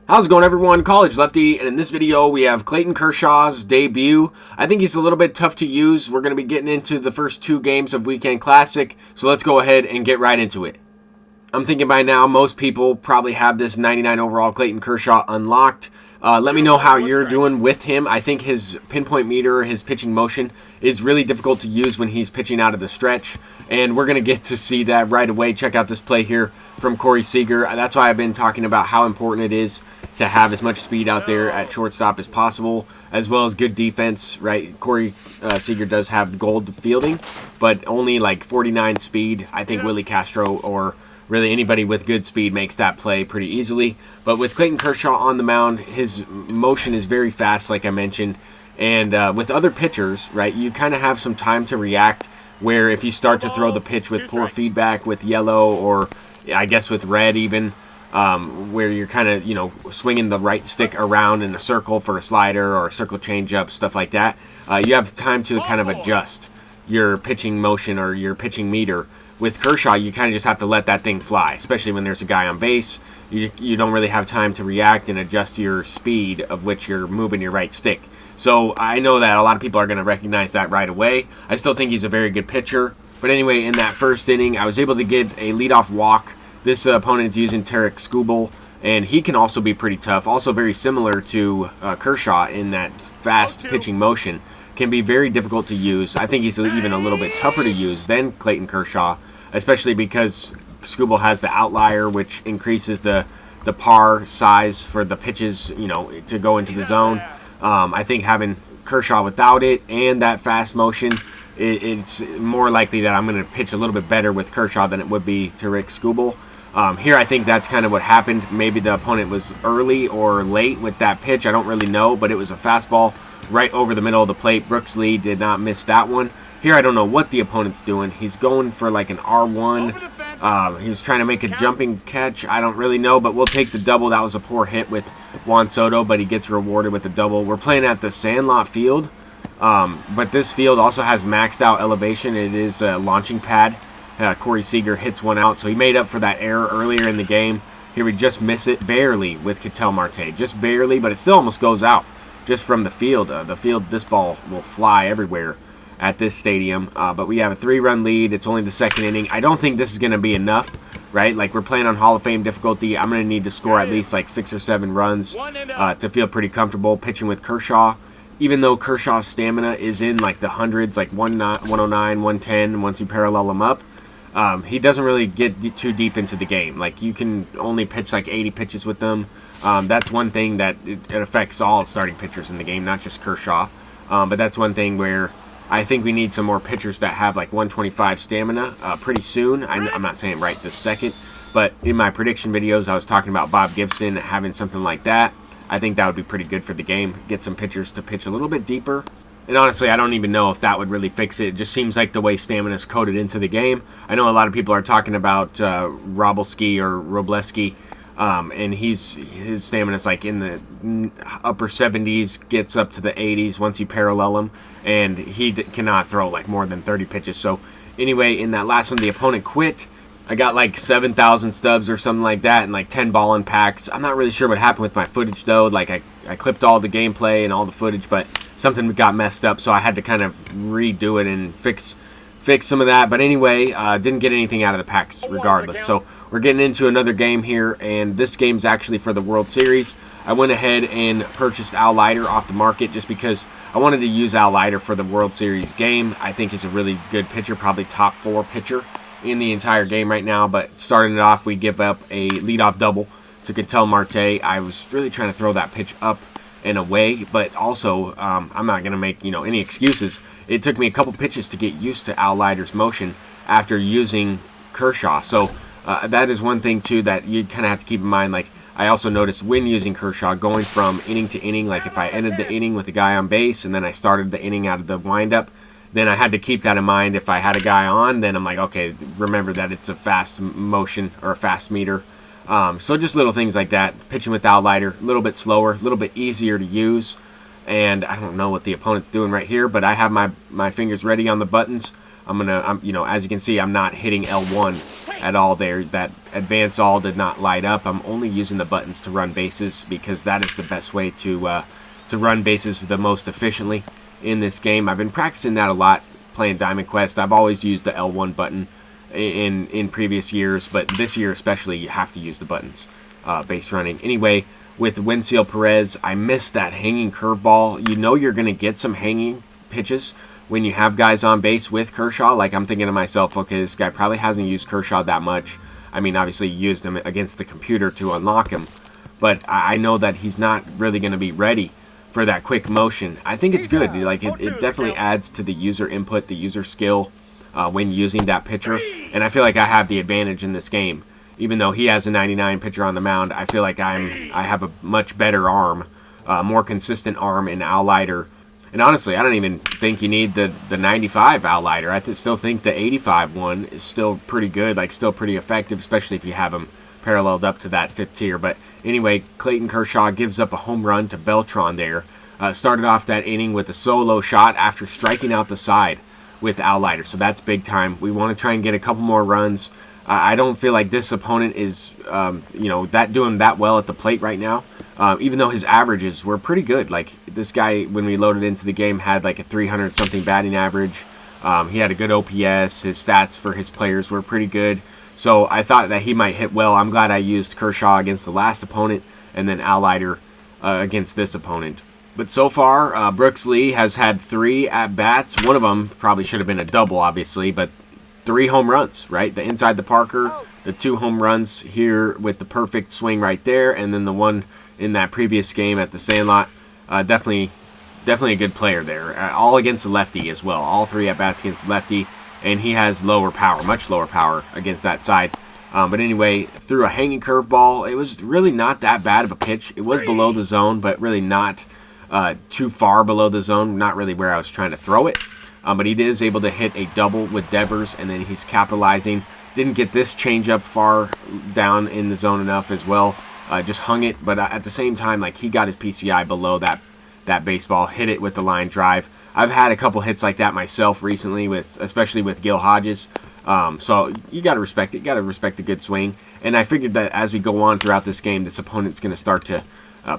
How's it going, everyone? College Lefty, and in this video we have Clayton Kershaw's debut. I think he's a little bit tough to use. We're going to be getting into the first two games of Weekend Classic, so let's go ahead and get right into it. I'm thinking by now most people probably have this 99 overall Clayton Kershaw unlocked. Let me know how you're doing with him. I think his pinpoint meter, his pitching motion, is really difficult to use when he's pitching out of the stretch, and we're going to get to see that right away. Check out this play here from Corey Seager. That's why I've been talking about how important it is to have as much speed out there at shortstop as possible, as well as good defense, right? Corey Seager does have gold fielding, but only like 49 speed. I think Willie Castro or really anybody with good speed makes that play pretty easily. But with Clayton Kershaw on the mound, his motion is very fast, like I mentioned. And with other pitchers, right, you kind of have some time to react, where if you start to throw the pitch with poor feedback with yellow, or I guess with red even, where you're kind of, swinging the right stick around in a circle for a slider or a circle changeup, stuff like that, you have time to kind of adjust your pitching motion or your pitching meter. With Kershaw, you kind of just have to let that thing fly, especially when there's a guy on base. You don't really have time to react and adjust your speed of which you're moving your right stick. So I know that a lot of people are going to recognize that right away. I still think he's a very good pitcher. But anyway, in that first inning, I was able to get a leadoff walk. This opponent's using Tarik Skubal, and he can also be pretty tough. Also very similar to Kershaw in that fast pitching motion. Can be very difficult to use. I think he's even a little bit tougher to use than Clayton Kershaw, especially because Skubal has the outlier, which increases the par size for the pitches, to go into the zone. I think having Kershaw without it and that fast motion, it's more likely that I'm going to pitch a little bit better with Kershaw than it would be Tarik Skubal. Here, I think that's kind of what happened. Maybe the opponent was early or late with that pitch. I don't really know, but it was a fastball right over the middle of the plate. Brooks Lee did not miss that one. Here, I don't know what the opponent's doing. He's going for like an R1. He's trying to make a jumping catch. I don't really know, but we'll take the double. That was a poor hit with Juan Soto, but he gets rewarded with the double. We're playing at the Sandlot field, but this field also has maxed out elevation. It is a launching pad. Corey Seager hits one out, so he made up for that error earlier in the game. Here we just miss it barely with Ketel Marte. Just barely, but it still almost goes out just from the field. This ball will fly everywhere at this stadium. But we have a 3-run lead. It's only the second inning. I don't think this is going to be enough, right? Like, we're playing on Hall of Fame difficulty. I'm going to need to score at least like 6 or 7 runs to feel pretty comfortable pitching with Kershaw. Even though Kershaw's stamina is in like the hundreds, like 109, 110, once you parallel him up, he doesn't really get too deep into the game. Like, you can only pitch like 80 pitches with them. That's one thing that it affects all starting pitchers in the game, not just Kershaw. But that's one thing where I think we need some more pitchers that have like 125 stamina pretty soon. I'm not saying right this second, but in my prediction videos, I was talking about Bob Gibson having something like that. I think that would be pretty good for the game. Get some pitchers to pitch a little bit deeper. And honestly, I don't even know if that would really fix it. It just seems like the way stamina is coded into the game. I know a lot of people are talking about Robleski or Robleski, and his stamina is like in the upper 70s, gets up to the 80s once you parallel him, and he cannot throw like more than 30 pitches. So anyway, in that last one, the opponent quit. I got like 7,000 stubs or something like that and like 10 ball impacts. I'm not really sure what happened with my footage though. Like I clipped all the gameplay and all the footage, but something got messed up, so I had to kind of redo it and fix some of that. But anyway, didn't get anything out of the packs regardless. So we're getting into another game here, and this game's actually for the World Series. I went ahead and purchased Al Leiter off the market just because I wanted to use Al Leiter for the World Series game. I think he's a really good pitcher, probably top 4 pitcher in the entire game right now. But starting it off, we give up a leadoff double to Ketel Marte. I was really trying to throw that pitch up and away, but also I'm not going to make any excuses. It took me a couple pitches to get used to Al Leiter's motion after using Kershaw. So that is one thing too that you kind of have to keep in mind. Like, I also noticed when using Kershaw, going from inning to inning, like if I ended the inning with a guy on base and then I started the inning out of the windup, then I had to keep that in mind. If I had a guy on, then I'm like, okay, remember that it's a fast motion or a fast meter. So just little things like that. Pitching with Al Leiter, a little bit slower, a little bit easier to use. And I don't know what the opponent's doing right here, but I have my fingers ready on the buttons. I'm as you can see, I'm not hitting L1 at all there. That advance all did not light up. I'm only using the buttons to run bases because that is the best way to run bases the most efficiently in this game. I've been practicing that a lot playing Diamond Quest. I've always used the L1 button in previous years, but this year especially you have to use the buttons base running. Anyway, with Wensil Perez, I missed that hanging curveball. You know you're going to get some hanging pitches when you have guys on base with Kershaw. Like, I'm thinking to myself, okay, this guy probably hasn't used Kershaw that much. I mean, obviously you used him against the computer to unlock him, but I know that he's not really going to be ready for that quick motion. I think it's good. Like, it definitely adds to the user input, the user skill when using that pitcher, and I feel like I have the advantage in this game. Even though he has a 99 pitcher on the mound, I feel like I have a much better arm, more consistent arm in Outlighter. And honestly, I don't even think you need the 95 Outlighter. I still think the 85 one is still pretty good, like still pretty effective, especially if you have him paralleled up to that 5th tier. But anyway, Clayton Kershaw gives up a home run to Beltran there. Started off that inning with a solo shot after striking out the side with Outlighter. So that's big time. We want to try and get a couple more runs. I don't feel like this opponent is, doing that well at the plate right now. Even though his averages were pretty good. Like, this guy, when we loaded into the game, had like a 300-something batting average. He had a good OPS. His stats for his players were pretty good. So I thought that he might hit well. I'm glad I used Kershaw against the last opponent and then Outlighter against this opponent. But so far, Brooks Lee has had 3 at-bats. One of them probably should have been a double, obviously, but 3 home runs, right? The inside the Parker, the 2 home runs here with the perfect swing right there, and then the one in that previous game at the Sandlot. Definitely a good player there. All against the lefty as well. All 3 at-bats against the lefty, and he has lower power, much lower power against that side. But anyway, threw a hanging curveball. It was really not that bad of a pitch. It was below the zone, but really not too far below the zone. Not really where I was trying to throw it. But he is able to hit a double with Devers, and then he's capitalizing. Didn't get this changeup far down in the zone enough as well. Just hung it, but at the same time, like, he got his PCI below that baseball, hit it with the line drive. I've had a couple hits like that myself recently, especially with Gil Hodges. So you got to respect it. You got to respect a good swing. And I figured that as we go on throughout this game, this opponent's going to start to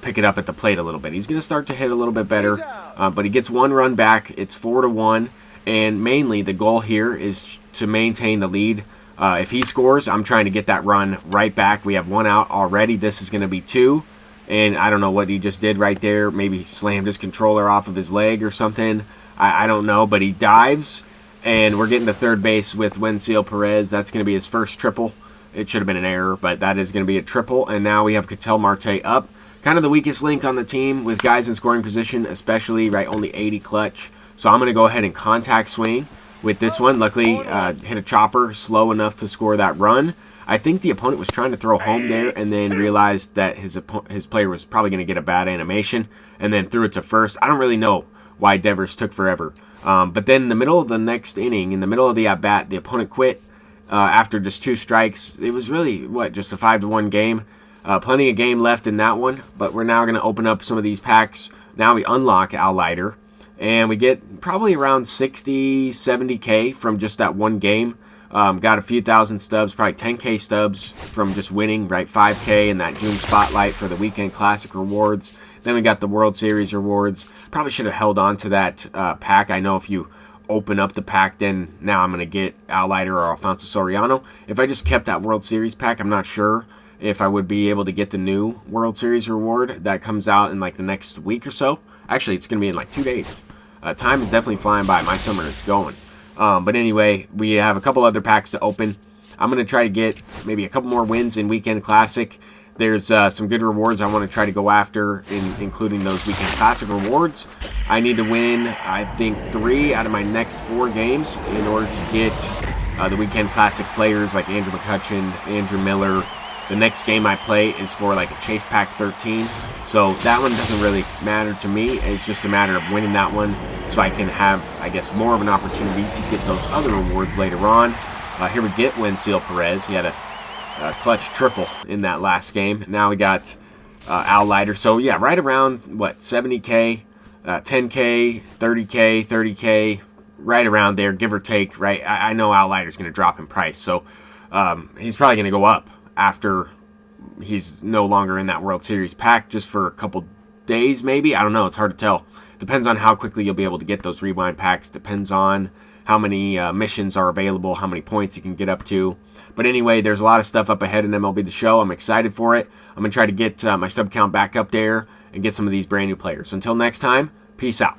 pick it up at the plate a little bit. He's going to start to hit a little bit better, but he gets 1 run back. It's 4-1, and mainly the goal here is to maintain the lead. If he scores, I'm trying to get that run right back. We have 1 out already. This is going to be 2, and I don't know what he just did right there. Maybe he slammed his controller off of his leg or something. I don't know, but he dives, and we're getting to third base with Wensil Perez. That's going to be his first triple. It should have been an error, but that is going to be a triple, and now we have Ketel Marte up. Kind of the weakest link on the team with guys in scoring position, especially, right, only 80 clutch. So I'm going to go ahead and contact swing with this one. Luckily, hit a chopper slow enough to score that run. I think the opponent was trying to throw home there and then realized that his player was probably going to get a bad animation and then threw it to first. I don't really know why Devers took forever. But then in the middle of the next inning, in the middle of the at-bat, the opponent quit after just 2 strikes. It was really, just a 5-1 game. Plenty of game left in that one, but we're now going to open up some of these packs. Now we unlock Outlighter, and we get probably around 60, 70K from just that one game. Got a few thousand stubs, probably 10K stubs from just winning, right? 5K in that June Spotlight for the Weekend Classic rewards. Then we got the World Series rewards. Probably should have held on to that pack. I know if you open up the pack, then now I'm going to get Outlighter or Alfonso Soriano. If I just kept that World Series pack, I'm not sure if I would be able to get the new World Series reward that comes out in like the next week or so. Actually, it's going to be in like 2 days. Time is definitely flying by. My summer is going. But anyway, we have a couple other packs to open. I'm going to try to get maybe a couple more wins in Weekend Classic. There's some good rewards I want to try to go after, including those Weekend Classic rewards. I need to win, I think, 3 out of my next 4 games in order to get the Weekend Classic players like Andrew McCutcheon, Andrew Miller. The next game I play is for like a Chase Pack 13, so that one doesn't really matter to me. It's just a matter of winning that one so I can have, I guess, more of an opportunity to get those other rewards later on. Here we get Wensil Perez. He had a clutch triple in that last game. Now we got Outlighter. So yeah, right around, 70K, 10K, 30K, 30K, right around there, give or take, right? I know Outlighter's going to drop in price, so He's probably going to go up after he's no longer in that World Series pack, just for a couple days maybe. I don't know. It's hard to tell. Depends on how quickly you'll be able to get those rewind packs. Depends on how many missions are available, how many points you can get up to. But anyway, there's a lot of stuff up ahead in MLB The Show. I'm excited for it. I'm going to try to get my sub count back up there and get some of these brand new players. So until next time, peace out.